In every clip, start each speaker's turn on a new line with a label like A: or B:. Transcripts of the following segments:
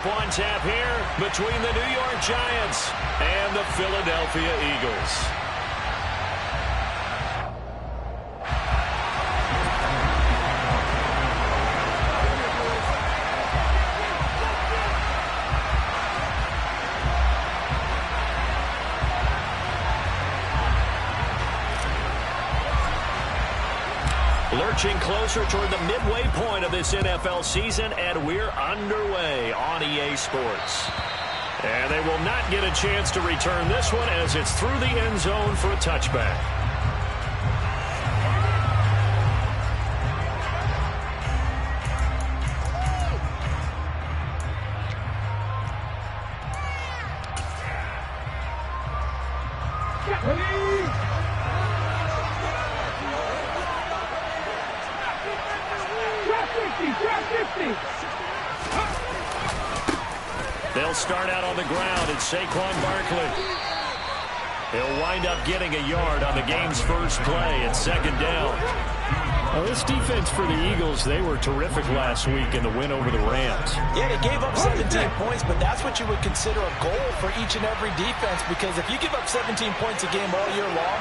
A: On tap here between the New York Giants and the Philadelphia Eagles. Lurching closer toward the midway point of this NFL season, and we're underway on EA Sports. And they will not get a chance to return this one as it's through the end zone for a touchback. They'll start out on the ground, and Saquon Barkley. He'll wind up getting a yard on the game's first play at second down. Well, this defense for the Eagles, they were terrific last week in the win over the Rams.
B: Yeah, they gave up 17 points, but that's what you would consider a goal for each and every defense, because if you give up 17 points a game all year long,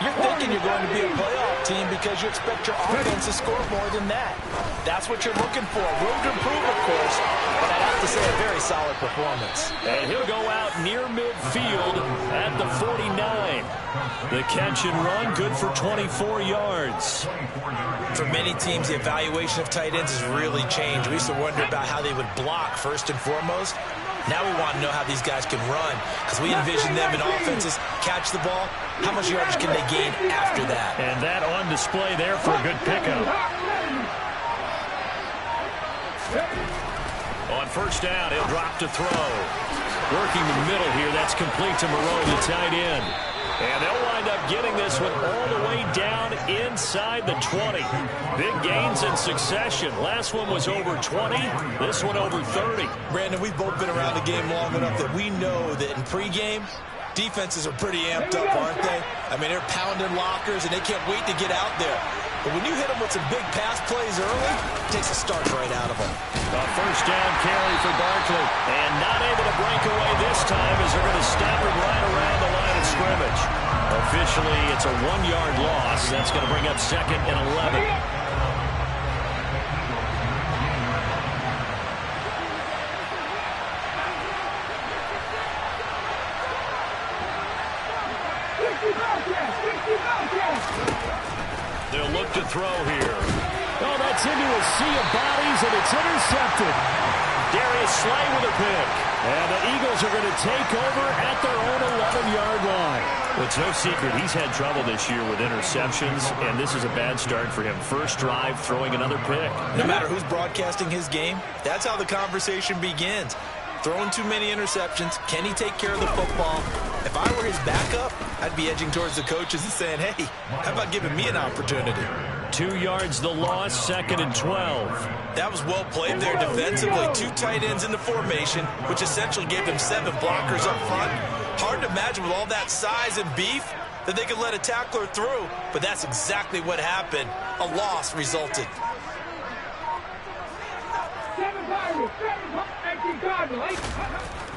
B: you're thinking you're going to be a playoff team because you expect your offense to score more than that. That's what you're looking for. Room to improve, of course, but I'd have to say a very solid performance.
A: And he'll go out near midfield at the 49. The catch and run, good for 24 yards.
B: For many teams, the evaluation of tight ends has really changed. We used to wonder about how they would block first and foremost. Now we want to know how these guys can run, because we envision them in offenses catch the ball. How much yardage can they gain after that?
A: And that on display there for a good pickup. On first down, he'll drop to throw. Working the middle here, that's complete to Moreau, the tight end. And they'll wind up getting this one all the way down inside the 20. Big gains in succession. Last one was over 20. This one over 30.
B: Brandon, we've both been around the game long enough that we know that in pregame, defenses are pretty amped up, aren't they? I mean, they're pounding lockers, and they can't wait to get out there. But when you hit them with some big pass plays early, it takes a starch right out of them.
A: A first down carry for Barkley. And not able to break away this time as they're going to stop him right around the line of scrimmage. Officially, it's a 1-yard loss. That's going to bring up second and 11. They'll look to throw here. Oh, that's into a sea of bodies, and it's intercepted. Darius Slay with a pick. And the Eagles are going to take over at their own 11-yard line. Well, it's no secret he's had trouble this year with interceptions, and this is a bad start for him. First drive, throwing another pick.
B: No matter who's broadcasting his game, that's how the conversation begins. Throwing too many interceptions. Can he take care of the football? If I were his backup, I'd be edging towards the coaches and saying, hey, how about giving me an opportunity?
A: 2 yards the loss, second and 12.
B: That was well played there defensively. 2 tight ends in the formation, which essentially gave them 7 blockers up front. Hard to imagine with all that size and beef that they could let a tackler through, but that's exactly what happened. A loss resulted.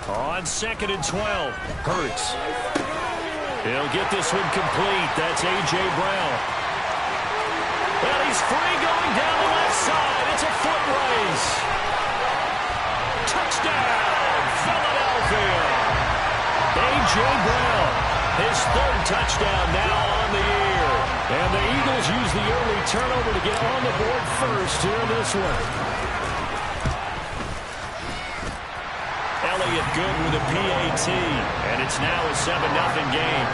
A: On second and 12, Hurts. He'll get this one complete. That's A.J. Brown. Well, he's free going down the left side. It's a foot race. Touchdown, Philadelphia. A.J. Brown, his 3rd touchdown now on the year. And the Eagles use the early turnover to get on the board first here in this one. Elliott good with a PAT, and it's now a 7-0 game.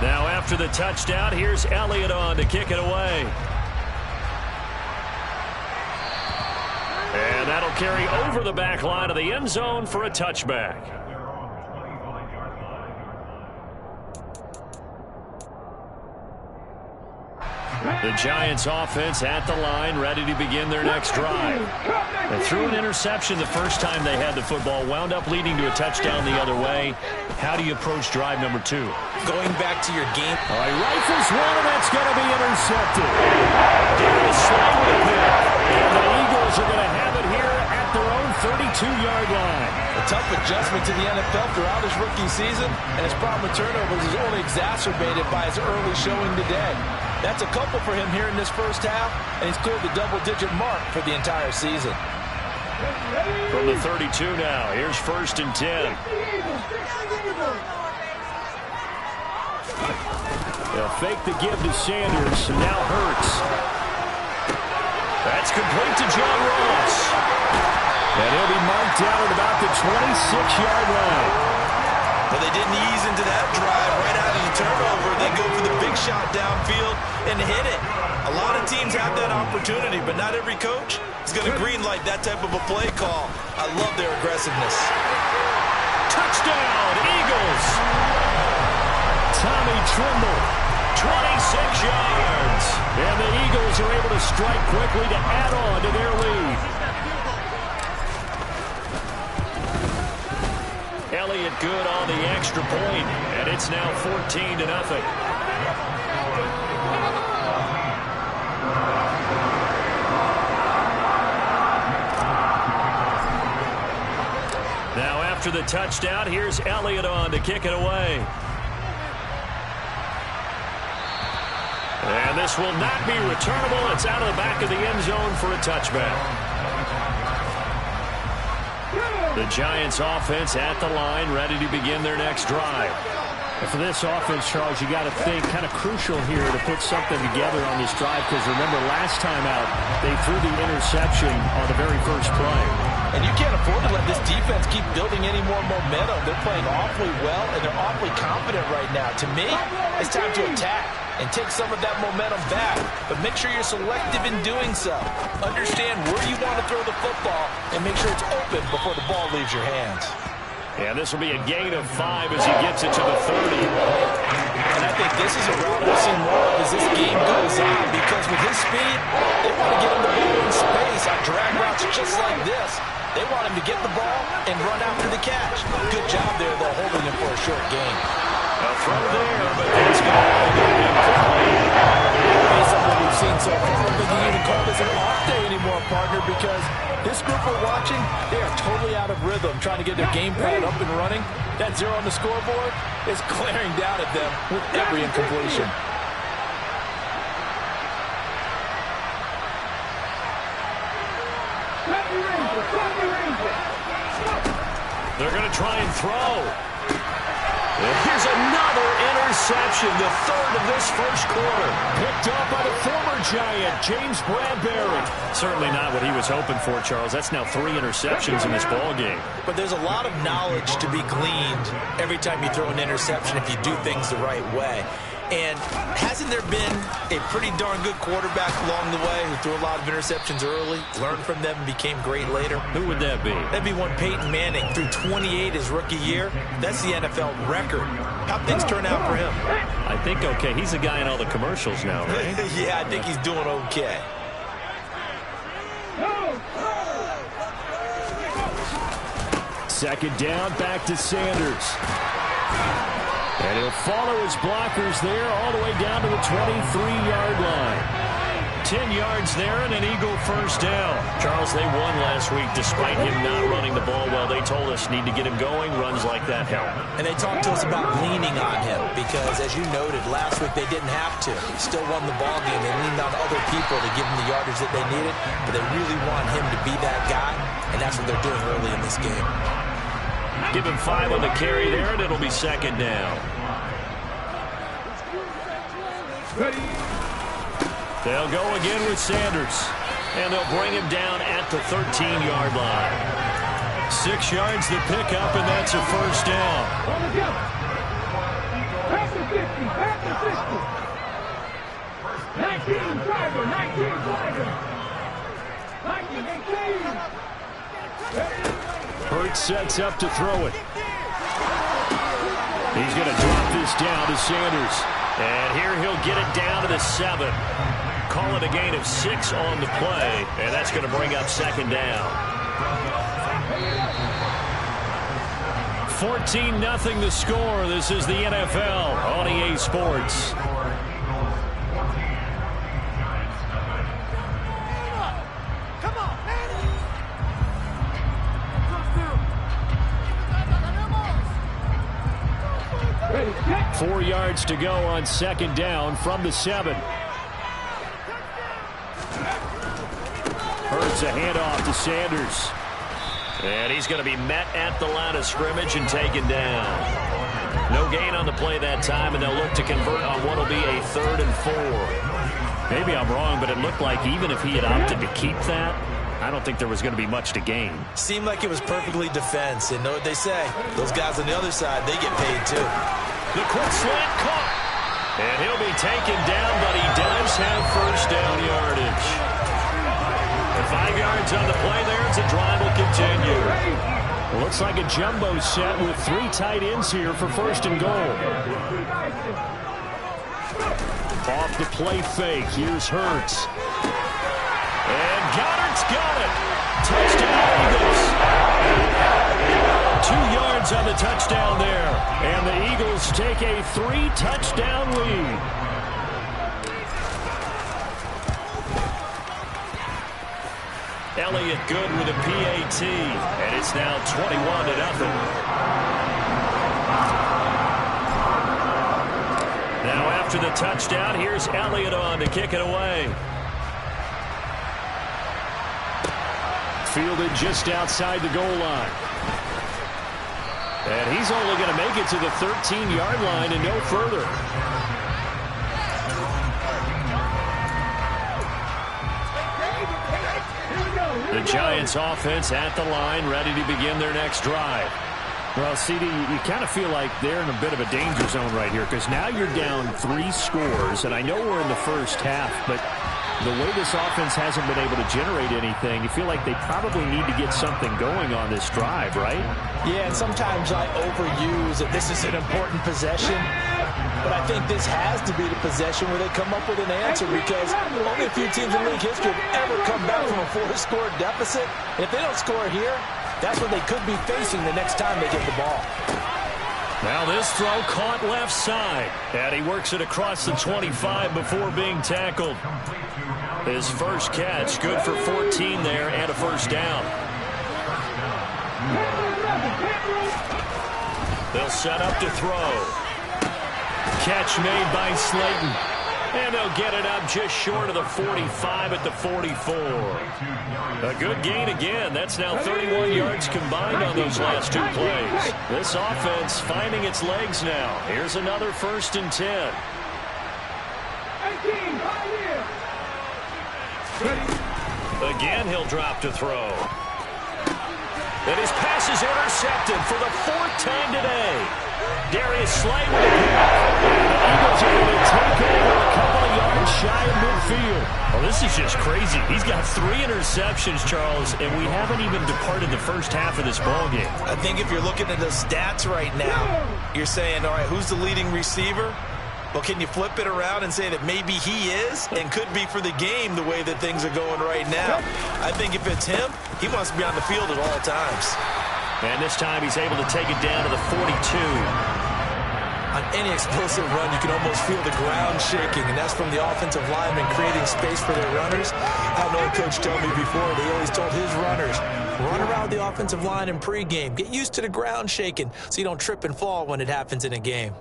A: Now after the touchdown, here's Elliott on to kick it away. And that'll carry over the back line of the end zone for a touchback. The Giants offense at the line, ready to begin their next drive. They threw an interception the first time they had the football, wound up leading to a touchdown the other way. How do you approach drive number 2?
B: Going back to your game.
A: All right, rifles one, and that's going to be intercepted. Darius Slay with a pick. And the Eagles are going to have it here at their own 32-yard line.
B: A tough adjustment to the NFL throughout his rookie season, and his problem with turnovers is only exacerbated by his early showing today. That's a couple for him here in this first half, and he's cleared the double-digit mark for the entire season.
A: From the 32 now, here's 1st and 10. They'll fake the give to Sanders, and now Hurts. That's complete to John Ross. And he'll be marked down at about the 26-yard line.
B: Well, they didn't ease into that drive right out of the turnover. They go for the big shot downfield and hit it. A lot of teams have that opportunity, but not every coach is going to greenlight that type of a play call. I love their aggressiveness.
A: Touchdown, Eagles. Tommy Tremble, 26 yards. And the Eagles are able to strike quickly to add on to their lead. Elliott good on the extra point, and it's now 14-0. Now after the touchdown, here's Elliott on to kick it away. And this will not be returnable. It's out of the back of the end zone for a touchback. The Giants offense at the line, ready to begin their next drive.
C: And for this offense, Charles, you got to think kind of crucial here to put something together on this drive, because remember last time out they threw the interception on the very first play.
B: And you can't afford to let this defense keep building any more momentum. They're playing awfully well, and they're awfully confident right now. To me, it's time to attack and take some of that momentum back. But make sure you're selective in doing so. Understand where you want to throw the football and make sure it's open before the ball leaves your hands.
A: And this will be a gain of 5 as he gets it to the 30.
B: And I think this is a route we'll see more of as this game goes on, because with his speed, they want to get him the ball in space on drag routes just like this. They want him to get the ball and run after the catch. Good job there, though, holding him for a short gain.
A: A throw there, but that's going to be incomplete.
B: Based on what we've seen so far, I don't think you even call this an off day anymore, partner, because this group we're watching, they are totally out of rhythm, trying to get their game plan up and running. That 0 on the scoreboard is glaring down at them with every incompletion.
A: They're going to try and throw. And here's another interception, the third of this first quarter. Picked up by the former Giant, James Bradbury. Certainly not what he was hoping for, Charles. That's now 3 interceptions in this ball game.
B: But there's a lot of knowledge to be gleaned every time you throw an interception if you do things the right way. And hasn't there been a pretty darn good quarterback along the way who threw a lot of interceptions early, learned from them, and became great later?
A: Who would that be?
B: That'd be one Peyton Manning, threw 28 his rookie year. That's the NFL record. How'd things turn out for him?
A: I think okay. He's the guy in all the commercials now, right?
B: Yeah, I think he's doing okay.
A: Second down, back to Sanders. And he'll follow his blockers there all the way down to the 23-yard line. 10 yards there and an Eagle first down. Charles, they won last week despite him not running the ball well. They told us need to get him going. Runs like that help.
B: And they talked to us about leaning on him because, as you noted, last week they didn't have to. Still won the ball game. They leaned on other people to give them the yardage that they needed, but they really want him to be that guy, and that's what they're doing early in this game.
A: Give him 5 on the carry there, and it'll be second down. They'll go again with Sanders, and they'll bring him down at the 13-yard line. 6 yards the pickup, and that's a first down.
D: Back to 50, back to 50. 19 driver, 19 driver. 19, 18.
A: Hurts sets up to throw it. He's going to drop this down to Sanders. And here he'll get it down to the 7.
C: call it a gain of 6 on the play, and that's going to bring up second down. 14-0 the score. This is the NFL on EA Sports.
D: Come on, man.
A: 4 yards to go on second down from the 7. Hurts a handoff to Sanders.
C: And he's going to be met at the line of scrimmage and taken down. No gain on the play that time, and they'll look to convert on what will be a 3rd and 4.
A: Maybe I'm wrong, but it looked like even if he had opted to keep that, I don't think there was going to be much to gain.
B: Seemed like it was perfectly defense. And know what they say? Those guys on the other side, they get paid too.
C: The quick slant caught. And he'll be taken down, but he does have first down yardage. And 5 yards on the play there as the drive will continue.
A: Well, looks like a jumbo set with 3 tight ends here for first and goal. Off the play fake. Here's Hurts. And Goddard's got it. Touchdown, Eagles. 2 yards on the touchdown there. And the Eagles take a 3-touchdown lead.
C: Elliott good with a PAT. And it's now 21-0. Now after the touchdown, here's Elliott on to kick it away.
A: Fielded just outside the goal line. And he's only going to make it to the 13-yard line and no further. The Giants offense at the line, ready to begin their next drive. Well, CD, you kind of feel like they're in a bit of a danger zone right here because now you're down 3 scores, and I know we're in the first half, but the way this offense hasn't been able to generate anything, you feel like they probably need to get something going on this drive, right?
B: Yeah, and sometimes I overuse that this is an important possession, but I think this has to be the possession where they come up with an answer because only a few teams in league history have ever come back from a 4-score deficit. And if they don't score here, that's what they could be facing the next time they get the ball.
C: Now this throw caught left side. And he works it across the 25 before being tackled. His first catch, good for 14 there and a first down. They'll set up to throw. Catch made by Slayton. And they'll get it up just short of the 45 at the 44. A good gain again. That's now 31 yards combined on those last 2 plays. This offense finding its legs now. Here's another 1st and 10. Again, he'll drop to throw. And his pass is intercepted for the 4th time today. Darius Slay with a pick. The Eagles are going to take over a couple of yards shy of midfield. Well, this is just crazy. He's got 3 interceptions, Charles, and we haven't even departed the first half of this ballgame.
B: I think if you're looking at the stats right now, you're saying, all right, who's the leading receiver? Well, can you flip it around and say that maybe he is and could be for the game the way that things are going right now? I think if it's him, he wants to be on the field at all times.
C: And this time he's able to take it down to the 42.
B: On any explosive run, you can almost feel the ground shaking, and that's from the offensive linemen creating space for their runners. I had an old coach tell me before, he always told his runners, run around the offensive line in pregame. Get used to the ground shaking so you don't trip and fall when it happens in a game.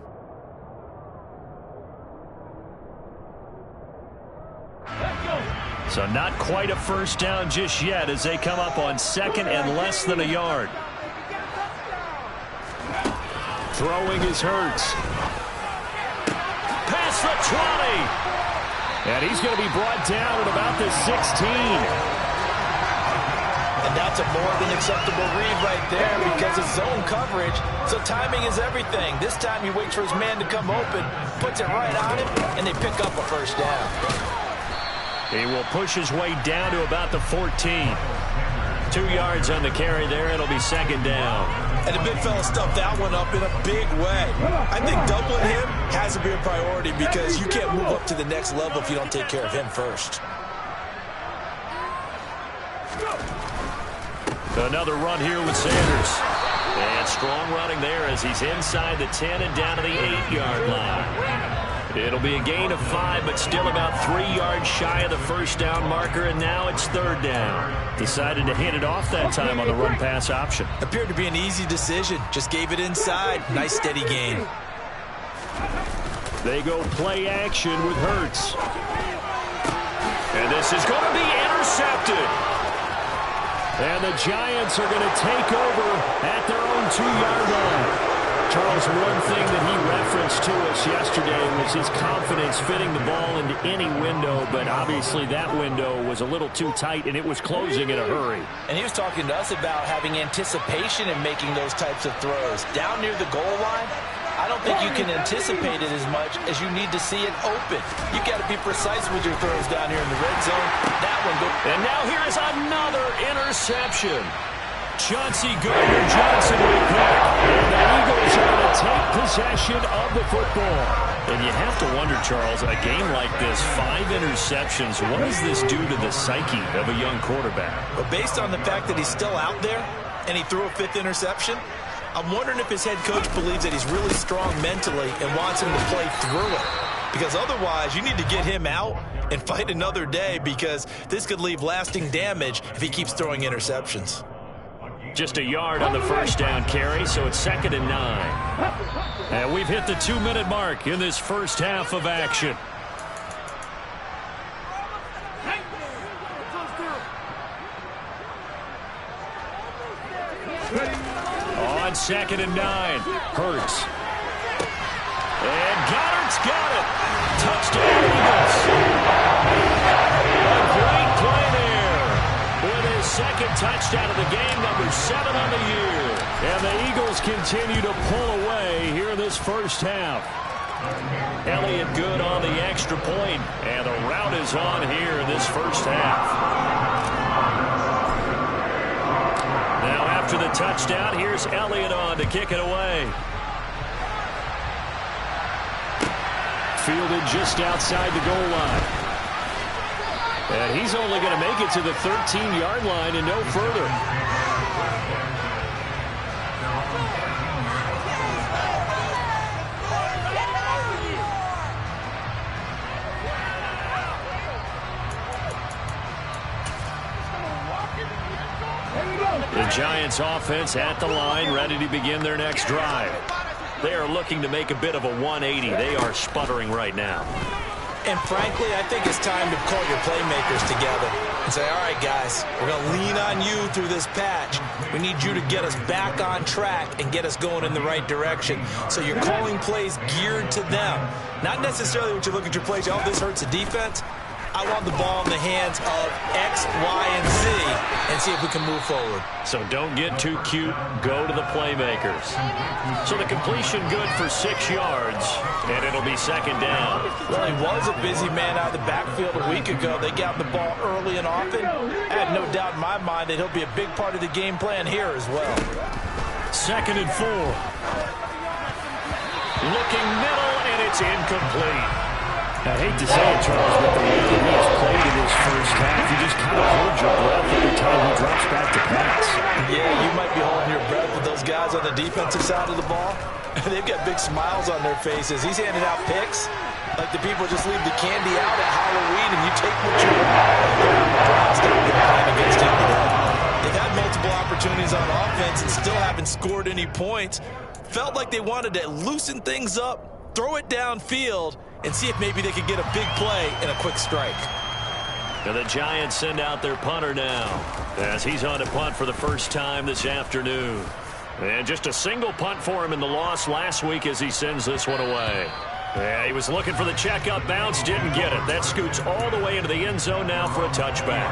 C: So not quite a first down just yet as they come up on 2nd and less than a yard.
A: Throwing is Hurts.
C: Past the 20.
A: And he's going to be brought down at about the 16.
B: And that's a more than acceptable read right there because it's zone coverage, so timing is everything. This time he waits for his man to come open, puts it right on him, and they pick up a first down.
C: He will push his way down to about the 14. 2 yards on the carry there. It'll be second down.
B: And the big fella stuffed that one up in a big way. I think doubling him has to be a priority because you can't move up to the next level if you don't take care of him first.
C: Another run here with Sanders. And strong running there as he's inside the 10 and down to the 8-yard line. It'll be a gain of 5, but still about 3 yards shy of the first down marker, and now it's third down. Decided to hand it off that time on the run-pass option.
B: Appeared to be an easy decision. Just gave it inside. Nice steady gain.
A: They go play action with Hurts.
C: And this is going to be intercepted.
A: And the Giants are going to take over at their own 2-yard line. Charles, one thing that he referenced to us yesterday was his confidence fitting the ball into any window, but obviously that window was a little too tight, and it was closing in a hurry.
B: And he was talking to us about having anticipation in making those types of throws. Down near the goal line, I don't think you can anticipate it as much as you need to see it open. You got to be precise with your throws down here in the red zone. That one goes.
C: And now here is another interception. Chauncey Gardner-Johnson with pick. And the Eagles are going to take possession of the football. And you have to wonder, Charles, a game like this, 5 interceptions, what does this do to the psyche of a young quarterback?
B: But based on the fact that he's still out there and he threw a 5th interception, I'm wondering if his head coach believes that he's really strong mentally and wants him to play through it. Because otherwise, you need to get him out and fight another day because this could leave lasting damage if he keeps throwing interceptions.
C: Just a yard on the first down carry, so it's 2nd and 9. And we've hit the 2-minute mark in this first half of action. On 2nd and 9, Hurts. And Goddard's got it. Touchdown, Eagles. A great play there with his 2nd touchdown of the game, number 7 on the year.
A: And the Eagles continue to pull away here in this first half.
C: Elliott good on the extra point, and the route is on here in this first half. Now after the touchdown, here's Elliott on to kick it away.
A: Fielded just outside the goal line. And he's only going to make it to the 13-yard line and no further.
C: The Giants offense at the line, ready to begin their next drive. They are looking to make a bit of a 180. They are sputtering right now.
B: And frankly, I think it's time to call your playmakers together and say, all right, guys, we're going to lean on you through this patch. We need you to get us back on track and get us going in the right direction. So you're calling plays geared to them. Not necessarily what you look at your plays, oh, this hurts the defense. I want the ball in the hands of X, Y, and Z and see if we can move forward.
C: So don't get too cute. Go to the playmakers. So the completion good for 6 yards, and it'll be 2nd down.
B: Well, he was a busy man out of the backfield a week ago. They got the ball early and often. I have no doubt in my mind that he'll be a big part of the game plan here as well.
A: 2nd and 4.
C: Looking middle, and it's incomplete.
A: I hate to say it, Charles, but the way that he's played in this first half, you just kind of hold your breath every time he drops back to pass.
B: Yeah, you might be holding your breath with those guys on the defensive side of the ball. They've got big smiles on their faces. He's handing out picks like the people just leave the candy out at Halloween and you take what you want. The Browns don't get playing against him today. They've had multiple opportunities on offense and still haven't scored any points. Felt like they wanted to loosen things up, throw it downfield, and see if maybe they could get a big play and a quick strike.
C: And the Giants send out their punter now as he's on to punt for the first time this afternoon. And just a single punt for him in the loss last week as he sends this one away. Yeah, he was looking for the checkup bounce, didn't get it. That scoots all the way into the end zone now for a touchback.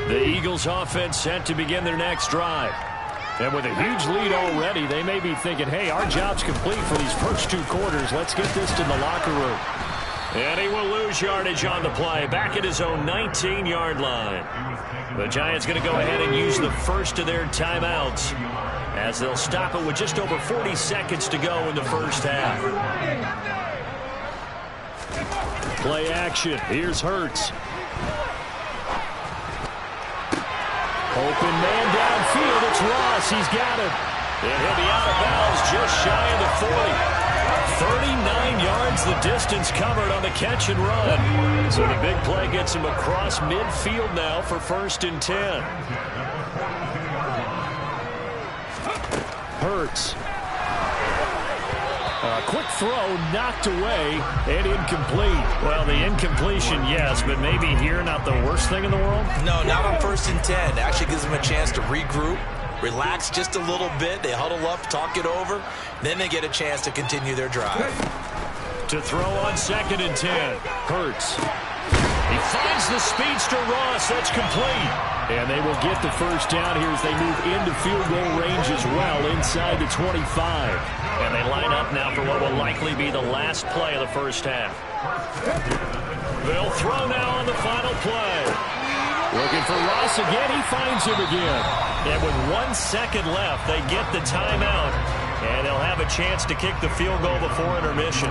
C: The Eagles offense set to begin their next drive.
A: And with a huge lead already, they may be thinking, hey, our job's complete for these first 2 quarters. Let's get this to the locker room.
C: And he will lose yardage on the play, back at his own 19-yard line. The Giants going to go ahead and use the first of their timeouts as they'll stop it with just over 40 seconds to go in the first half.
A: Play action. Here's Hurts. Open man downfield. It's Ross. He's got it.
C: And he'll be out of bounds just shy of the 40. 39 yards the distance covered on the catch and run. So the big play gets him across midfield now for 1st and 10.
A: Hurts. A quick throw knocked away and incomplete.
C: Well, the incompletion, yes, but maybe here not the worst thing in the world?
B: No, not on 1st and 10. Actually gives them a chance to regroup, relax just a little bit. They huddle up, talk it over. Then they get a chance to continue their drive.
C: To throw on 2nd and 10.
A: Hurts.
C: He finds the speedster Ross. That's complete.
A: And they will get the first down here as they move into field goal range as well, inside the 25.
C: And they line up now for what will likely be the last play of the first half. They'll throw now on the final play.
A: Looking for Ross again. He finds him again.
C: And with 1 second left, they get the timeout. And they'll have a chance to kick the field goal before intermission.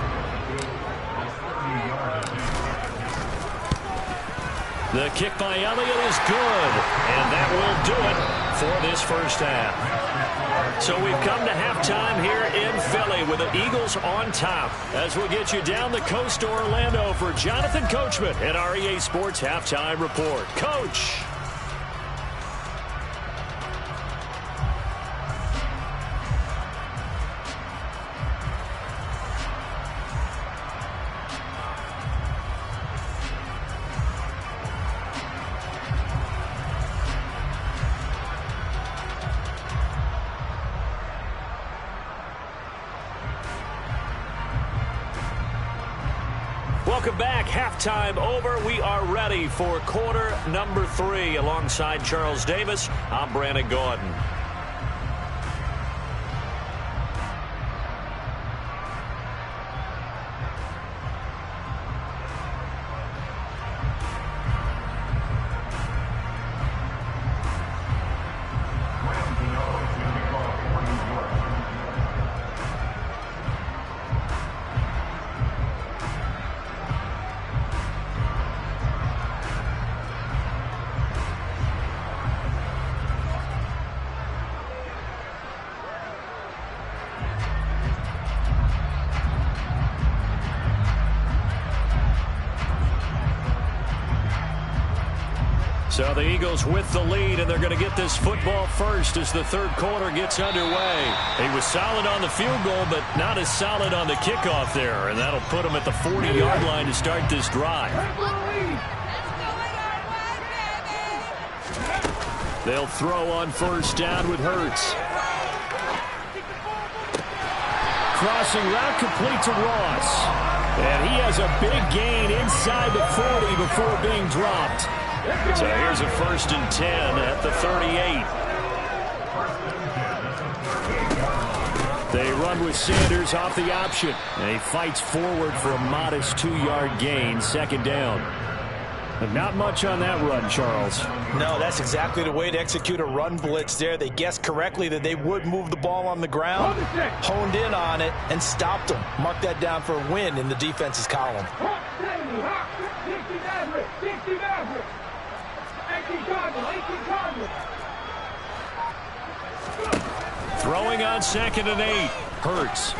C: The kick by Elliott is good. And that will do it for this first half. So we've come to halftime here in Philly with the Eagles on top. As we'll get you down the coast to Orlando for Jonathan Coachman at our EA Sports Halftime Report. Coach. Welcome back. Halftime over. We are ready for quarter number 3. Alongside Charles Davis, I'm Brandon Gordon. So the Eagles with the lead, and they're going to get this football first as the third quarter gets underway. He was solid on the field goal, but not as solid on the kickoff there, and that'll put him at the 40-yard line to start this drive. They'll throw on first down with Hurts. Crossing route complete to Ross. And he has a big gain inside the 40 before being dropped. So here's a 1st and 10 at the 38. They run with Sanders off the option. And he fights forward for a modest 2-yard gain, 2nd down. But not much on that run, Charles.
B: No, that's exactly the way to execute a run blitz there. They guessed correctly that they would move the ball on the ground, honed in on it, and stopped them. Mark that down for a win in the defense's column.
C: Throwing on 2nd and 8. Hurts.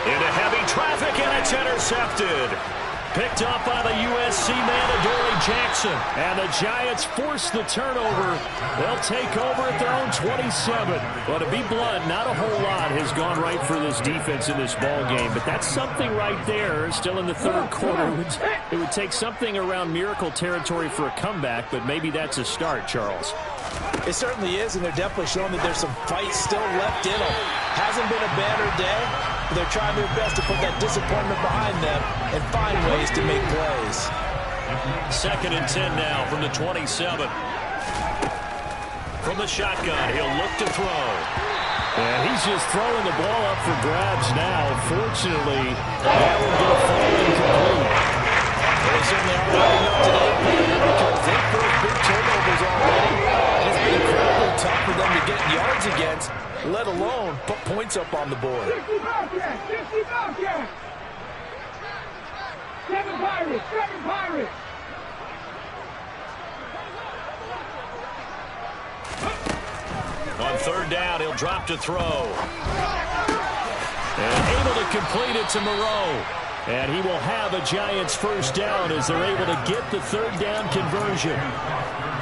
C: Into heavy traffic, and it's intercepted. Picked up by the USC man, Adoree Jackson. And the Giants force the turnover. They'll take over at their own 27. But to be blunt, not a whole lot has gone right for this defense in this ball game. But that's something right there. Still in the third quarter. It would take something around miracle territory for a comeback, but maybe that's a start, Charles.
B: It certainly is, and they're definitely showing that there's some fight still left in them. Hasn't been a banner day, but they're trying their best to put that disappointment behind them and find ways to make plays.
C: 2nd and 10 now from the 27. From the shotgun, he'll look to throw.
A: And he's just throwing the ball up for grabs now. Fortunately, that one going to fall incomplete.
B: They certainly are lining up today, partner, because they've forced big turnovers already. And it's been incredibly tough for them to get yards against, let alone put points up on the board.
D: 60 Bobcats! 60 Bobcats! 7 Pirates! 7 Pirates!
C: On third down, he'll drop to throw. And able to complete it to Moreau.
A: And he will have a Giants first down as they're able to get the third down conversion.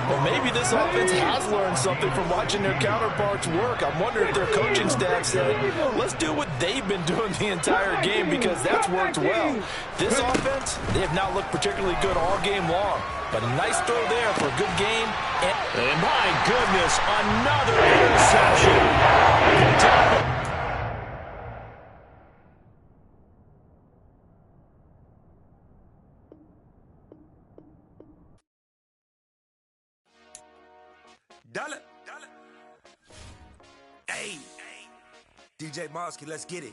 B: Well, maybe this offense has learned something from watching their counterparts work. I'm wondering if their coaching staff said, let's do what they've been doing the entire game, because that's worked well. This offense, they have not looked particularly good all game long. But a nice throw there for a good game.
C: And my goodness, another interception.
E: Dollar. Hey. DJ Mosky, let's get it.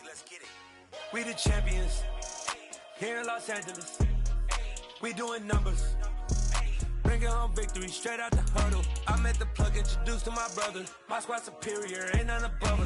E: We the champions here in Los Angeles. We doing numbers. Bringing home victory straight out the huddle. I met the plug, introduced to my brother. My squad superior, ain't none above us.